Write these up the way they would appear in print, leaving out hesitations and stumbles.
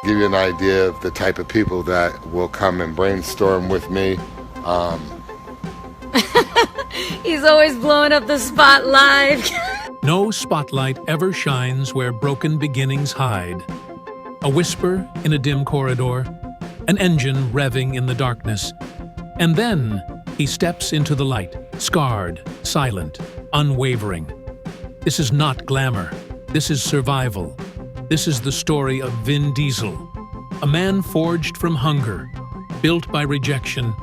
give you an idea of the type of people that will come and brainstorm with me. He's always blowing up the spot live. No spotlight ever shines where broken beginnings hide. A whisper in a dim corridor, an engine revving in the darkness. And then he steps into the light, scarred, silent, unwavering. This is not glamour. This is survival. This is the story of Vin Diesel, a man forged from hunger, built by rejection,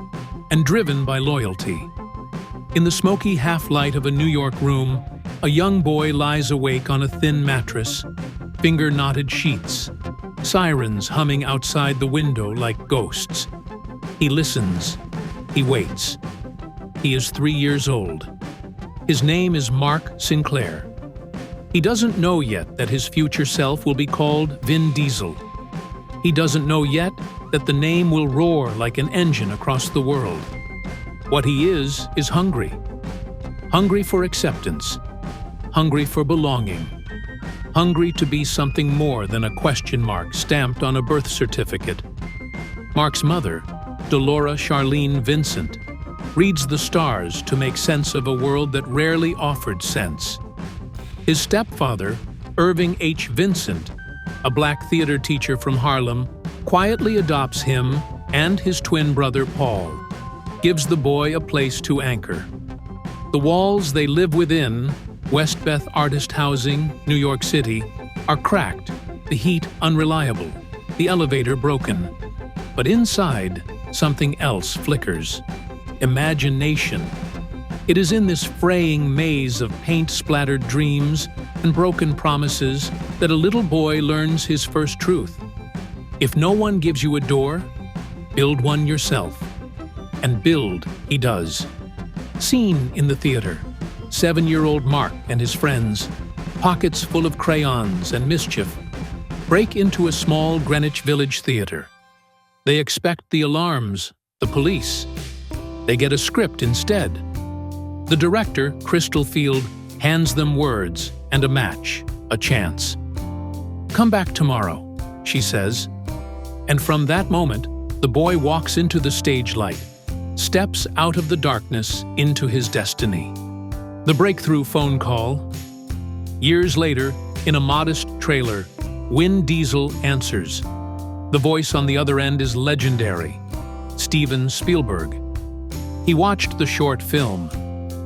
and driven by loyalty. In the smoky half-light of a New York room, a young boy lies awake on a thin mattress, finger-knotted sheets, sirens humming outside the window like ghosts. He listens. He waits. He is 3 years old. His name is Mark Sinclair. He doesn't know yet that his future self will be called Vin Diesel. He doesn't know yet that the name will roar like an engine across the world. What he is hungry. Hungry for acceptance. Hungry for belonging. Hungry to be something more than a question mark stamped on a birth certificate. Mark's mother, Delora Charlene Vincent, reads the stars to make sense of a world that rarely offered sense. His stepfather, Irving H. Vincent, a black theater teacher from Harlem, quietly adopts him and his twin brother Paul, gives the boy a place to anchor. The walls they live within, Westbeth Artist Housing, New York City, are cracked, the heat unreliable, the elevator broken. But inside, something else flickers. Imagination. It is in this fraying maze of paint-splattered dreams and broken promises that a little boy learns his first truth. If no one gives you a door, build one yourself. And build he does. Scene in the theater. 7-year-old Mark and his friends, pockets full of crayons and mischief, break into a small Greenwich Village theater. They expect the alarms, the police. They get a script instead. The director, Crystal Field, hands them words and a match, a chance. "Come back tomorrow," she says. And from that moment, the boy walks into the stage light, steps out of the darkness into his destiny. The breakthrough phone call. Years later, in a modest trailer, Vin Diesel answers. The voice on the other end is legendary, Steven Spielberg. He watched the short film,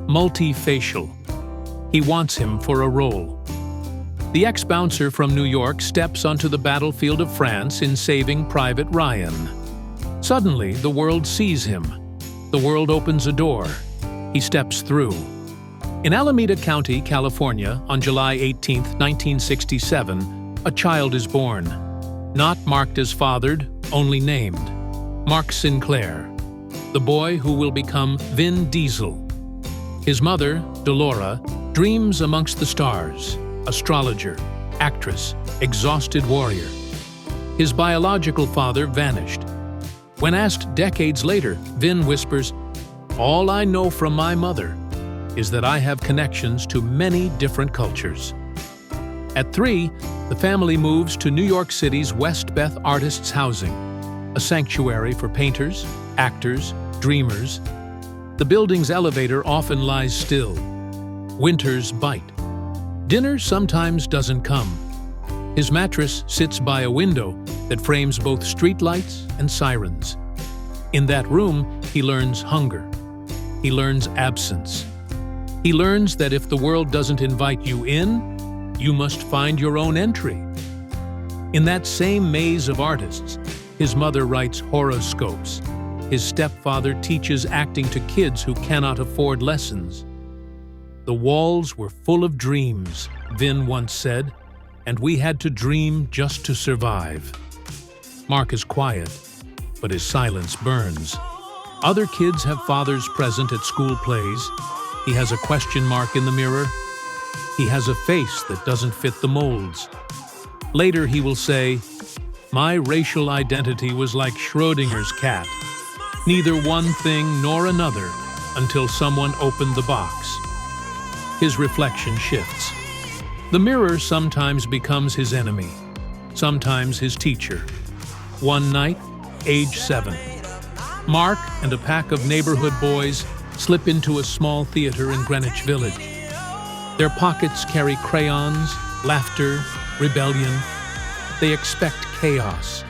multifacial. He wants him for a role. The ex-bouncer from New York steps onto the battlefield of France in Saving Private Ryan. Suddenly, the world sees him. The world opens a door. He steps through. In Alameda County, California, on July 18, 1967, a child is born. Not marked as fathered, only named. Mark Sinclair, the boy who will become Vin Diesel. His mother, Delora, dreams amongst the stars, astrologer, actress, exhausted warrior. His biological father vanished. When asked decades later, Vin whispers, "All I know from my mother is that I have connections to many different cultures." At 3, the family moves to New York City's Westbeth Artists Housing, a sanctuary for painters, actors, dreamers. The building's elevator often lies still. Winters bite. Dinner sometimes doesn't come. His mattress sits by a window that frames both streetlights and sirens. In that room, he learns hunger. He learns absence. He learns that if the world doesn't invite you in, you must find your own entry. In that same maze of artists, his mother writes horoscopes. His stepfather teaches acting to kids who cannot afford lessons. "The walls were full of dreams," Vin once said, "and we had to dream just to survive." Mark is quiet, but his silence burns. Other kids have fathers present at school plays. He has a question mark in the mirror. He has a face that doesn't fit the molds. Later he will say, "My racial identity was like Schrodinger's cat. Neither one thing nor another until someone opened the box." His reflection shifts. The mirror sometimes becomes his enemy, sometimes his teacher. One night, age 7. Mark and a pack of neighborhood boys slip into a small theater in Greenwich Village. Their pockets carry crayons, laughter, rebellion. They expect chaos.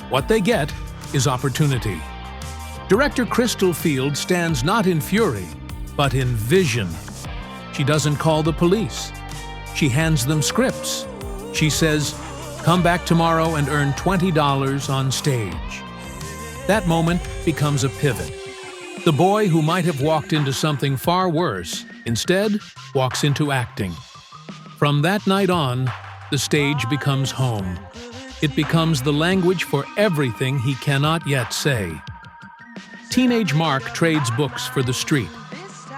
What they get is opportunity. Director Crystal Field stands not in fury, but in vision. She doesn't call the police. She hands them scripts. She says, "Come back tomorrow and earn $20 on stage." That moment becomes a pivot. The boy who might have walked into something far worse, instead walks into acting. From that night on, the stage becomes home. It becomes the language for everything he cannot yet say. Teenage Mark trades books for the street.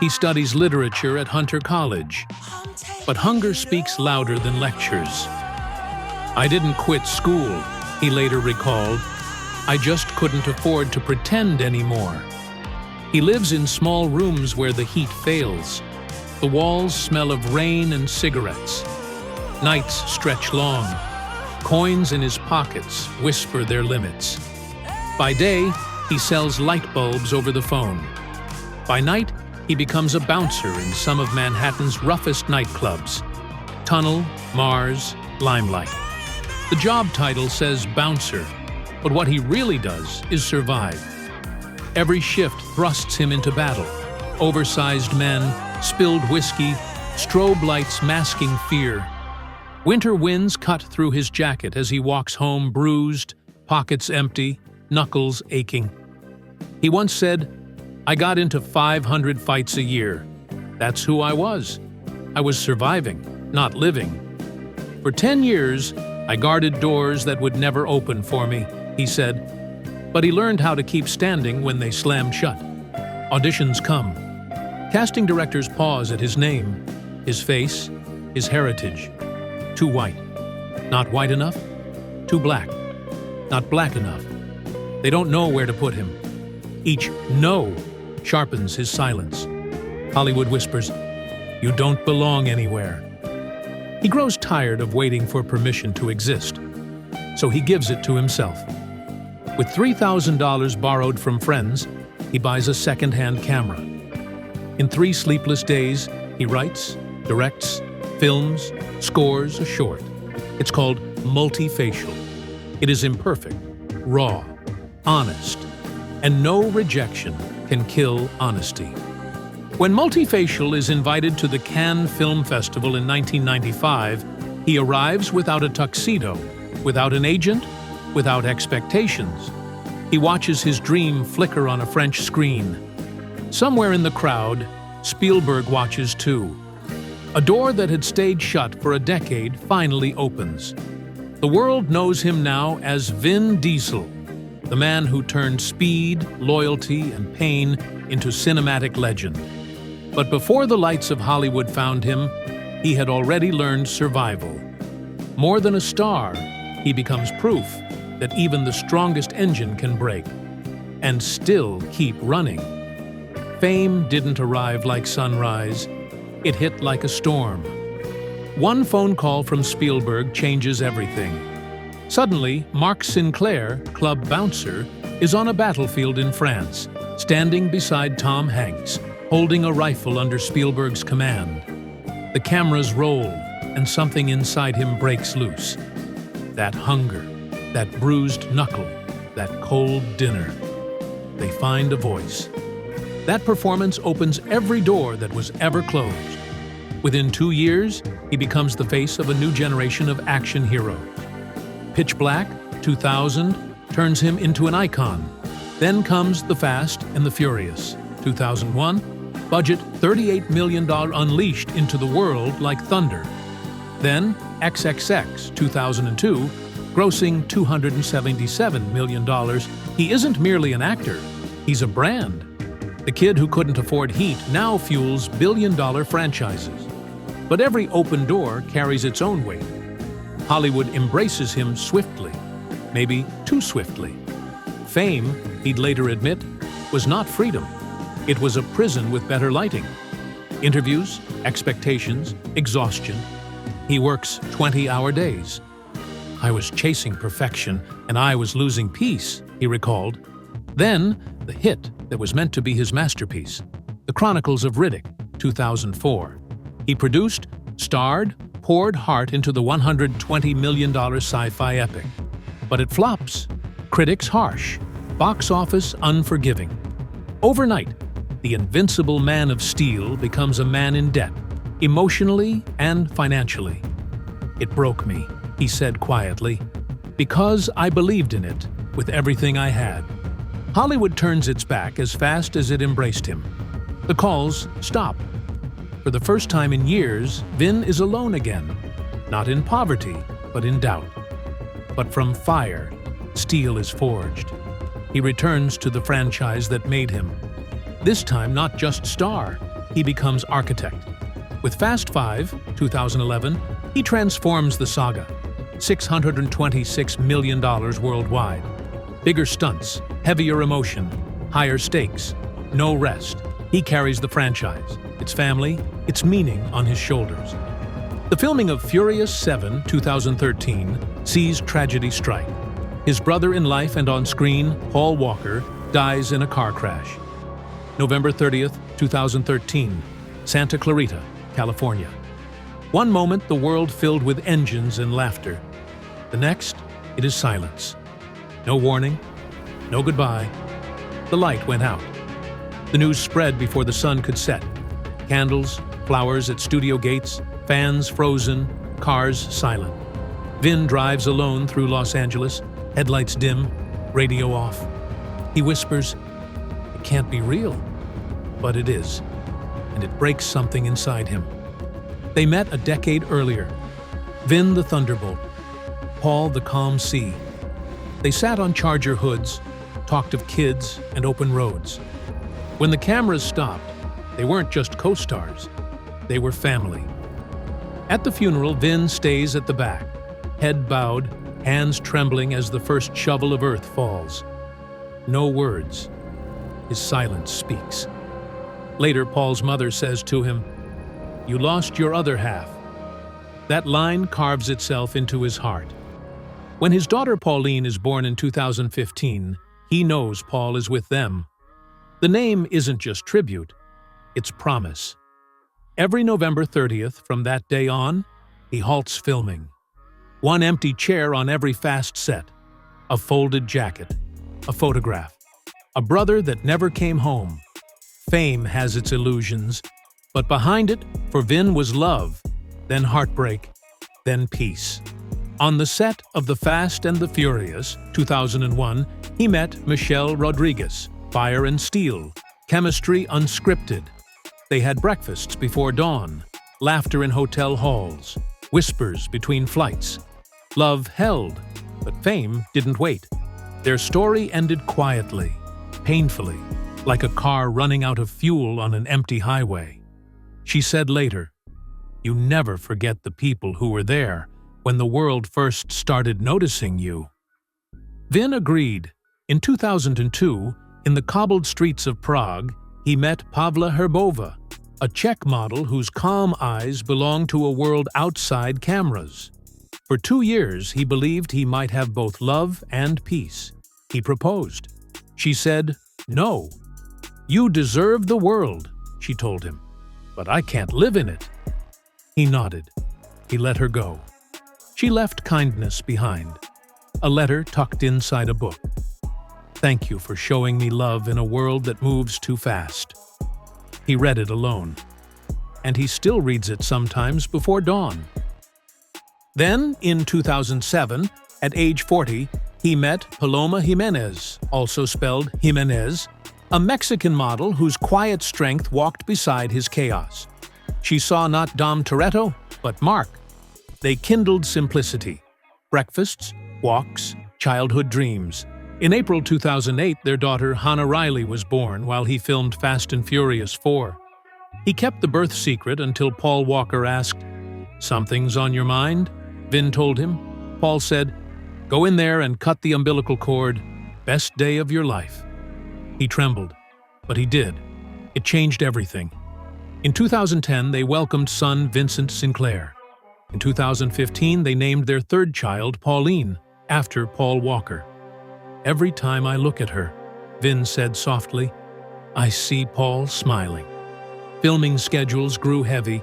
He studies literature at Hunter College. But hunger speaks louder than lectures. "I didn't quit school," he later recalled. "I just couldn't afford to pretend anymore." He lives in small rooms where the heat fails. The walls smell of rain and cigarettes. Nights stretch long. Coins in his pockets whisper their limits. By day, he sells light bulbs over the phone. By night, he becomes a bouncer in some of Manhattan's roughest nightclubs. Tunnel, Mars, Limelight. The job title says bouncer, but what he really does is survive. Every shift thrusts him into battle. Oversized men, spilled whiskey, strobe lights masking fear. Winter winds cut through his jacket as he walks home bruised, pockets empty, knuckles aching. He once said, "I got into 500 fights a year. That's who I was. I was surviving, not living. For 10 years, I guarded doors that would never open for me," he said. But he learned how to keep standing when they slammed shut. Auditions come. Casting directors pause at his name, his face, his heritage. Too white. Not white enough. Too black. Not black enough. They don't know where to put him. Each "no" sharpens his silence. Hollywood whispers, "You don't belong anywhere." He grows tired of waiting for permission to exist, so he gives it to himself. With $3,000 borrowed from friends, he buys a second-hand camera. In 3 sleepless days, he writes, directs, films, scores a short. It's called Multifacial. It is imperfect, raw, honest, and no rejection can kill honesty. When Multifacial is invited to the Cannes Film Festival in 1995, he arrives without a tuxedo, without an agent, without expectations. He watches his dream flicker on a French screen. Somewhere in the crowd, Spielberg watches too. A door that had stayed shut for a decade finally opens. The world knows him now as Vin Diesel, the man who turned speed, loyalty, and pain into cinematic legend. But before the lights of Hollywood found him, he had already learned survival. More than a star, he becomes proof that even the strongest engine can break and still keep running. Fame didn't arrive like sunrise. It hit like a storm. One phone call from Spielberg changes everything. Suddenly, Mark Sinclair, club bouncer, is on a battlefield in France, standing beside Tom Hanks, holding a rifle under Spielberg's command. The cameras roll, and something inside him breaks loose. That hunger, that bruised knuckle, that cold dinner. They find a voice. That performance opens every door that was ever closed. Within 2 years, he becomes the face of a new generation of action heroes. Pitch Black, 2000, turns him into an icon. Then comes The Fast and the Furious, 2001, budget $38 million unleashed into the world like thunder. Then XXX, 2002, grossing $277 million. He isn't merely an actor, he's a brand. The kid who couldn't afford heat now fuels billion-dollar franchises. But every open door carries its own weight. Hollywood embraces him swiftly, maybe too swiftly. Fame, he'd later admit, was not freedom. It was a prison with better lighting. Interviews, expectations, exhaustion. He works 20-hour days. I was chasing perfection, and I was losing peace, he recalled. Then, the hit that was meant to be his masterpiece, The Chronicles of Riddick, 2004. He produced, starred, poured heart into the $120 million sci-fi epic. But it flops. Critics harsh. Box office unforgiving. Overnight, the invincible Man of Steel becomes a man in debt, emotionally and financially. It broke me, he said quietly, because I believed in it with everything I had. Hollywood turns its back as fast as it embraced him. The calls stop. For the first time in years, Vin is alone again, not in poverty, but in doubt. But from fire, steel is forged. He returns to the franchise that made him. This time, not just star, he becomes architect. With Fast 5, 2011, he transforms the saga. $626 million worldwide. Bigger stunts, heavier emotion, higher stakes, no rest. He carries the franchise, its family, its meaning on his shoulders. The filming of Furious 7, 2013, sees tragedy strike. His brother in life and on screen, Paul Walker, dies in a car crash. November 30th, 2013, Santa Clarita, California. One moment, the world filled with engines and laughter. The next, it is silence. No warning, no goodbye. The light went out. The news spread before the sun could set. Candles, flowers at studio gates, fans frozen, cars silent. Vin drives alone through Los Angeles, headlights dim, radio off. He whispers, "It can't be real." But it is, and it breaks something inside him. They met a decade earlier. Vin the Thunderbolt, Paul the Calm Sea. They sat on Charger hoods, talked of kids and open roads. When the cameras stopped, they weren't just co-stars, they were family. At the funeral, Vin stays at the back, head bowed, hands trembling as the first shovel of earth falls. No words. His silence speaks. Later, Paul's mother says to him, "You lost your other half." That line carves itself into his heart. When his daughter Pauline is born in 2015, he knows Paul is with them. The name isn't just tribute, it's promise. Every November 30th from that day on, he halts filming. One empty chair on every fast set, a folded jacket, a photograph, a brother that never came home. Fame has its illusions, but behind it, for Vin was love, then heartbreak, then peace. On the set of The Fast and the Furious, 2001, he met Michelle Rodriguez, fire and steel, chemistry unscripted. They had breakfasts before dawn, laughter in hotel halls, whispers between flights. Love held, but fame didn't wait. Their story ended quietly, painfully, like a car running out of fuel on an empty highway. She said later, "You never forget the people who were there when the world first started noticing you." Vin agreed. In 2002, in the cobbled streets of Prague, he met Pavla Herbova, a Czech model whose calm eyes belonged to a world outside cameras. For 2 years, he believed he might have both love and peace. He proposed. She said, "No. You deserve the world," she told him. "But I can't live in it." He nodded. He let her go. She left kindness behind, a letter tucked inside a book. "Thank you for showing me love in a world that moves too fast." He read it alone, and he still reads it sometimes before dawn. Then, in 2007, at age 40, he met Paloma Jimenez, also spelled Jimenez, a Mexican model whose quiet strength walked beside his chaos. She saw not Dom Toretto, but Mark. They kindled simplicity. Breakfasts, walks, childhood dreams. In April 2008, their daughter Hannah Riley was born while he filmed Fast and Furious 4. He kept the birth secret until Paul Walker asked, "Something's on your mind?" Vin told him. Paul said, "Go in there and cut the umbilical cord. Best day of your life." He trembled, but he did. It changed everything. In 2010, they welcomed son Vincent Sinclair. In 2015, they named their third child Pauline, after Paul Walker. "Every time I look at her," Vin said softly, "I see Paul smiling." Filming schedules grew heavy.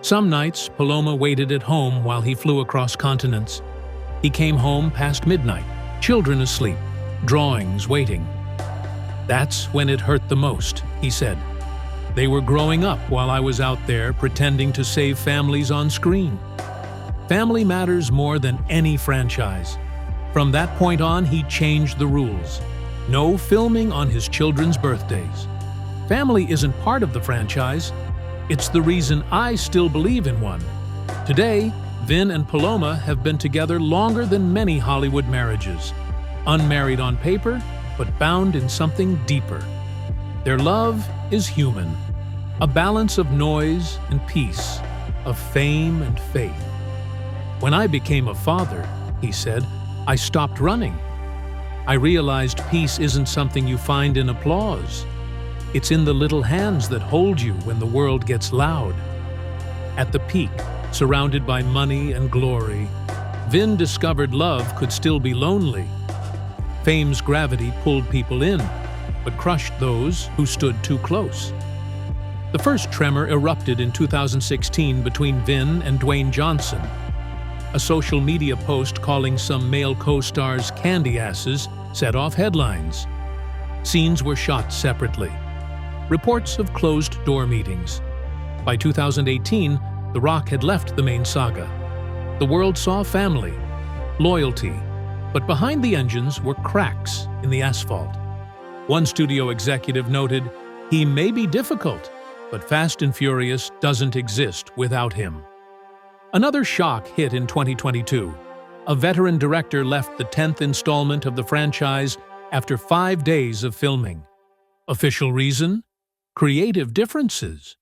Some nights, Paloma waited at home while he flew across continents. He came home past midnight, children asleep, drawings waiting. "That's when it hurt the most," he said. "They were growing up while I was out there pretending to save families on screen." Family matters more than any franchise. From that point on, he changed the rules. No filming on his children's birthdays. Family isn't part of the franchise. It's the reason I still believe in one. Today, Vin and Paloma have been together longer than many Hollywood marriages. Unmarried on paper, but bound in something deeper. Their love is human. A balance of noise and peace, of fame and faith. "When I became a father," he said, "I stopped running. I realized peace isn't something you find in applause. It's in the little hands that hold you when the world gets loud." At the peak, surrounded by money and glory, Vin discovered love could still be lonely. Fame's gravity pulled people in, but crushed those who stood too close. The first tremor erupted in 2016 between Vin and Dwayne Johnson. A social media post calling some male co-stars candy asses set off headlines. Scenes were shot separately. Reports of closed-door meetings. By 2018, The Rock had left the main saga. The world saw family, loyalty, but behind the engines were cracks in the asphalt. One studio executive noted, "He may be difficult, but Fast and Furious doesn't exist without him." Another shock hit in 2022. A veteran director left the 10th installment of the franchise after 5 days of filming. Official reason? Creative differences.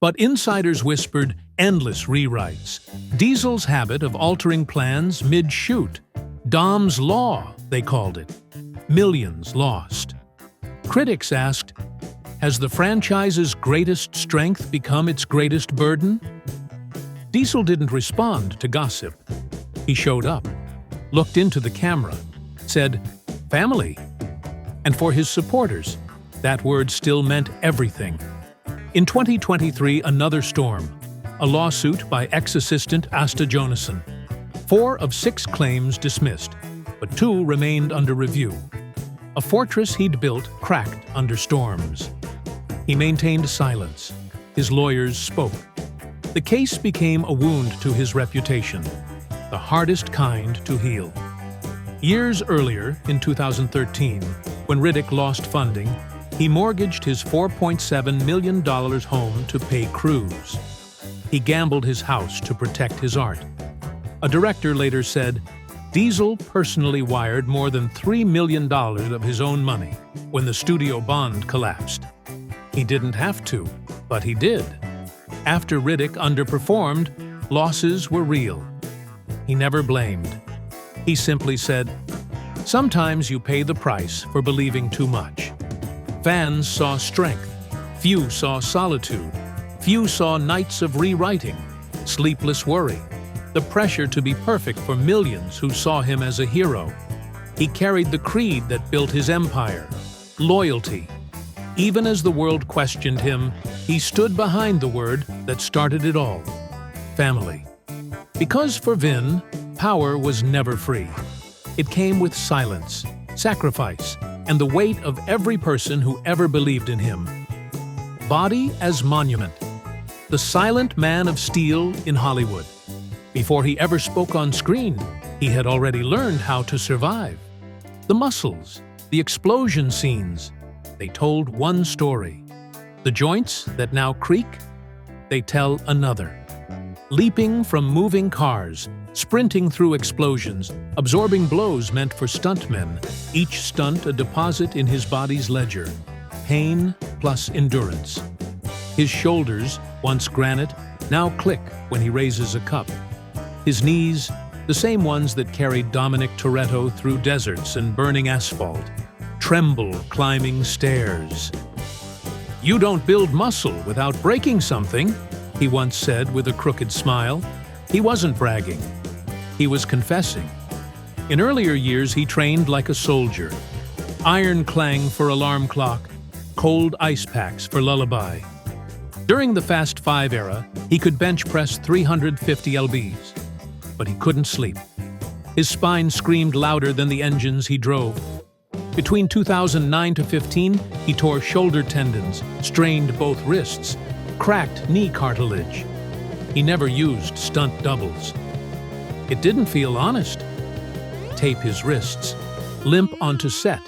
But insiders whispered endless rewrites. Diesel's habit of altering plans mid-shoot. Dom's Law, they called it. Millions lost. Critics asked, has the franchise's greatest strength become its greatest burden? Diesel didn't respond to gossip. He showed up, looked into the camera, said, "Family." And for his supporters, that word still meant everything. In 2023, another storm, a lawsuit by ex-assistant Asta Jonasson. 4 of 6 claims dismissed, but 2 remained under review. A fortress he'd built cracked under storms. He maintained silence. His lawyers spoke. The case became a wound to his reputation, the hardest kind to heal. Years earlier, in 2013, when Riddick lost funding, he mortgaged his $4.7 million home to pay crews. He gambled his house to protect his art. A director later said, Diesel personally wired more than $3 million of his own money when the studio bond collapsed. He didn't have to, but he did. After Riddick underperformed, losses were real. He never blamed. He simply said, "Sometimes you pay the price for believing too much." Fans saw strength. Few saw solitude. Few saw nights of rewriting, sleepless worry, the pressure to be perfect for millions who saw him as a hero. He carried the creed that built his empire, loyalty. Even as the world questioned him, he stood behind the word that started it all, family. Because for Vin, power was never free. It came with silence, sacrifice, and the weight of every person who ever believed in him. Body as monument, the silent man of steel in Hollywood. Before he ever spoke on screen, he had already learned how to survive. The muscles, the explosion scenes, they told one story. The joints that now creak, they tell another. Leaping from moving cars, sprinting through explosions, absorbing blows meant for stuntmen, each stunt a deposit in his body's ledger. Pain plus endurance. His shoulders, once granite, now click when he raises a cup. His knees, the same ones that carried Dominic Toretto through deserts and burning asphalt, tremble climbing stairs. "You don't build muscle without breaking something," he once said with a crooked smile. He wasn't bragging. He was confessing. In earlier years, he trained like a soldier. Iron clang for alarm clock, cold ice packs for lullaby. During the Fast Five era, he could bench press 350 lbs, but he couldn't sleep. His spine screamed louder than the engines he drove. Between 2009 to 15, he tore shoulder tendons, strained both wrists, cracked knee cartilage. He never used stunt doubles. It didn't feel honest. Tape his wrists, limp onto set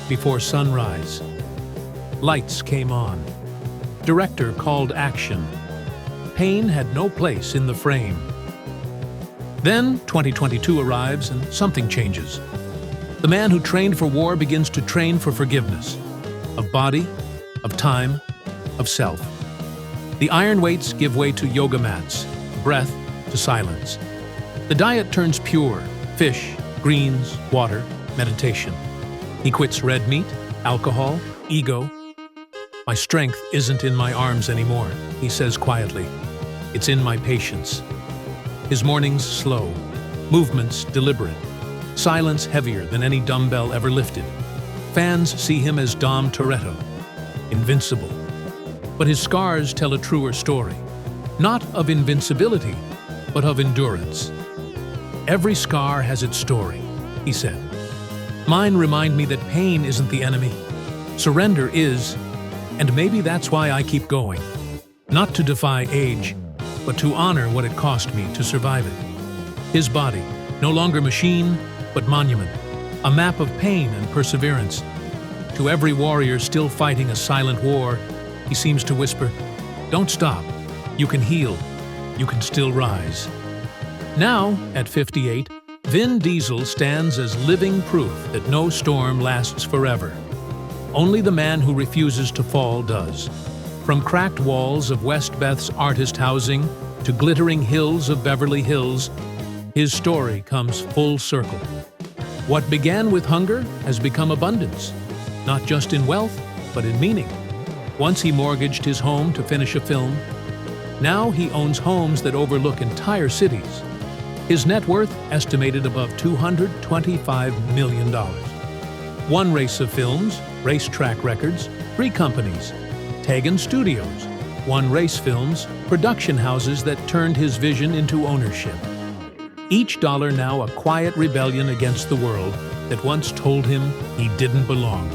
before sunrise. Lights came on. Director called action. Pain had no place in the frame. Then 2022 arrives and something changes. The man who trained for war begins to train for forgiveness. Of body, of time, of self. The iron weights give way to yoga mats, breath to silence. The diet turns pure, fish, greens, water, meditation. He quits red meat, alcohol, ego. My strength isn't in my arms anymore, he says quietly. It's in my patience. His mornings slow, movements deliberate, silence heavier than any dumbbell ever lifted. Fans see him as Dom Toretto, invincible. But his scars tell a truer story, not of invincibility, but of endurance. Every scar has its story, he said. Mine remind me that pain isn't the enemy. Surrender is, and maybe that's why I keep going. Not to defy age, but to honor what it cost me to survive it. His body, no longer machine, but monument, a map of pain and perseverance. To every warrior still fighting a silent war, he seems to whisper, "Don't stop. You can heal. You can still rise." Now, at 58, Vin Diesel stands as living proof that no storm lasts forever. Only the man who refuses to fall does. From cracked walls of West Beth's artist housing to glittering hills of Beverly Hills, his story comes full circle. What began with hunger has become abundance, not just in wealth, but in meaning. Once he mortgaged his home to finish a film. Now he owns homes that overlook entire cities. His net worth estimated above $225 million. One race of films, Racetrack Records, 3 companies, Tegan Studios, One Race Films, production houses that turned his vision into ownership. Each dollar now a quiet rebellion against the world that once told him he didn't belong.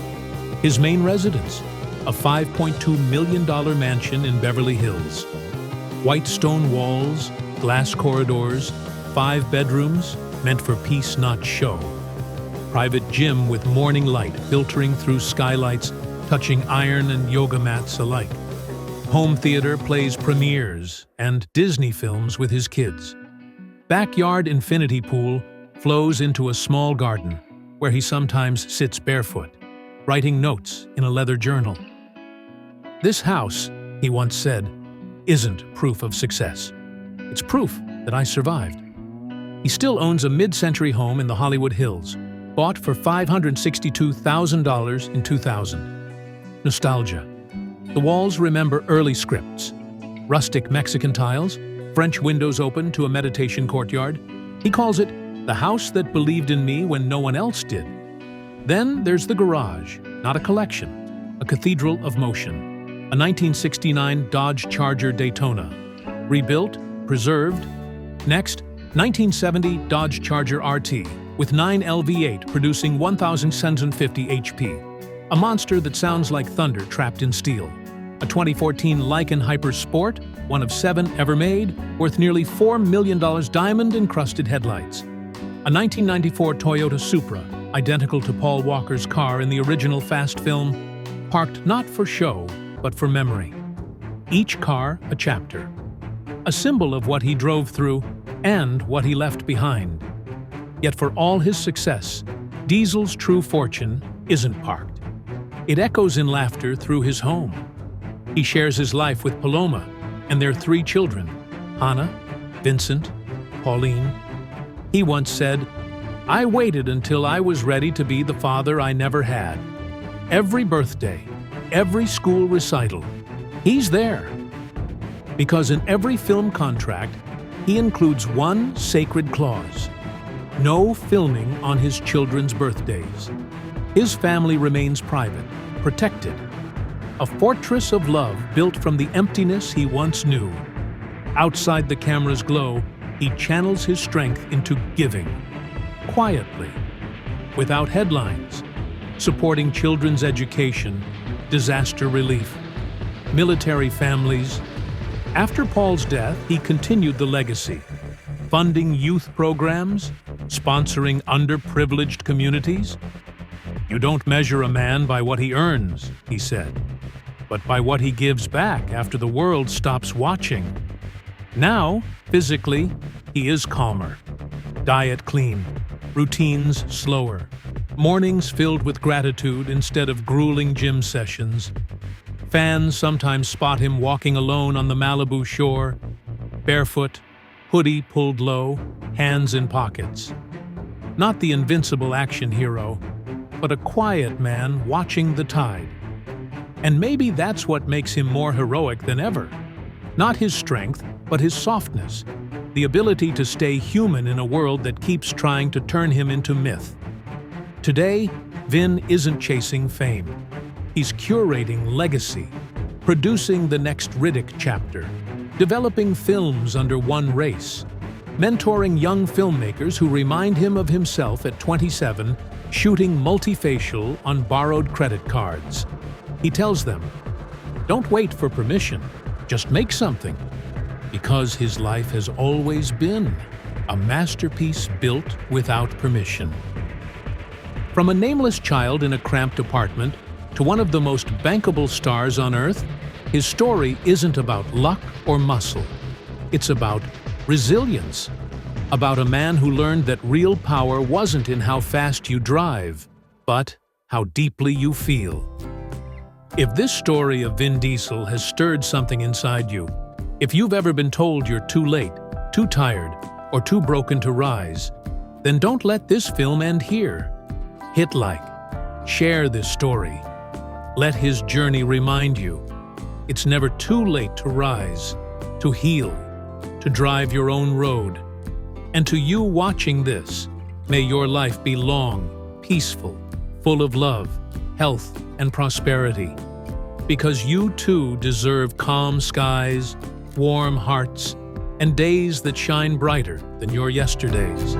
His main residence, a $5.2 million mansion in Beverly Hills. White stone walls, glass corridors, 5 bedrooms, meant for peace, not show. Private gym with morning light filtering through skylights, touching iron and yoga mats alike. Home theater plays premieres and Disney films with his kids. Backyard infinity pool flows into a small garden where he sometimes sits barefoot, writing notes in a leather journal. This house, he once said, isn't proof of success. It's proof that I survived. He still owns a mid-century home in the Hollywood Hills, bought for $562,000 in 2000. Nostalgia. The walls remember early scripts. Rustic Mexican tiles, French windows open to a meditation courtyard. He calls it the house that believed in me when no one else did. Then there's the garage, not a collection, a cathedral of motion. A 1969 Dodge Charger Daytona. Rebuilt, preserved. Next, 1970 Dodge Charger RT with 9 LV8 producing 1,750 HP. A monster that sounds like thunder trapped in steel. A 2014 Lykan Hyper Sport, one of 7 ever made, worth nearly $4 million, diamond-encrusted headlights. A 1994 Toyota Supra, identical to Paul Walker's car in the original Fast film, parked not for show, but for memory. Each car a chapter. A symbol of what he drove through and what he left behind. Yet for all his success, Diesel's true fortune isn't parked. It echoes in laughter through his home. He shares his life with Paloma and their 3 children, Hannah, Vincent, Pauline. He once said, "I waited until I was ready to be the father I never had. Every birthday, every school recital, he's there." Because in every film contract, he includes one sacred clause: no filming on his children's birthdays. His family remains private, protected. A fortress of love built from the emptiness he once knew. Outside the camera's glow, he channels his strength into giving. Quietly, without headlines, supporting children's education, disaster relief, military families. After Paul's death, he continued the legacy, funding youth programs, sponsoring underprivileged communities. "You don't measure a man by what he earns," he said, "but by what he gives back after the world stops watching." Now, physically, he is calmer. Diet clean, routines slower, mornings filled with gratitude instead of grueling gym sessions. Fans sometimes spot him walking alone on the Malibu shore, barefoot, hoodie pulled low, hands in pockets. Not the invincible action hero, but a quiet man watching the tide. And maybe that's what makes him more heroic than ever. Not his strength, but his softness, the ability to stay human in a world that keeps trying to turn him into myth. Today, Vin isn't chasing fame. He's curating legacy, producing the next Riddick chapter, developing films under one race, mentoring young filmmakers who remind him of himself at 27, shooting multifacial on borrowed credit cards. He tells them, "Don't wait for permission, just make something." Because his life has always been a masterpiece built without permission. From a nameless child in a cramped apartment to one of the most bankable stars on Earth, his story isn't about luck or muscle. It's about resilience, about a man who learned that real power wasn't in how fast you drive, but how deeply you feel. If this story of Vin Diesel has stirred something inside you, if you've ever been told you're too late, too tired, or too broken to rise, then don't let this film end here. Hit like, share this story. Let his journey remind you it's never too late to rise, to heal, to drive your own road. And to you watching this, may your life be long, peaceful, full of love, health, and prosperity. Because you too deserve calm skies, warm hearts, and days that shine brighter than your yesterdays.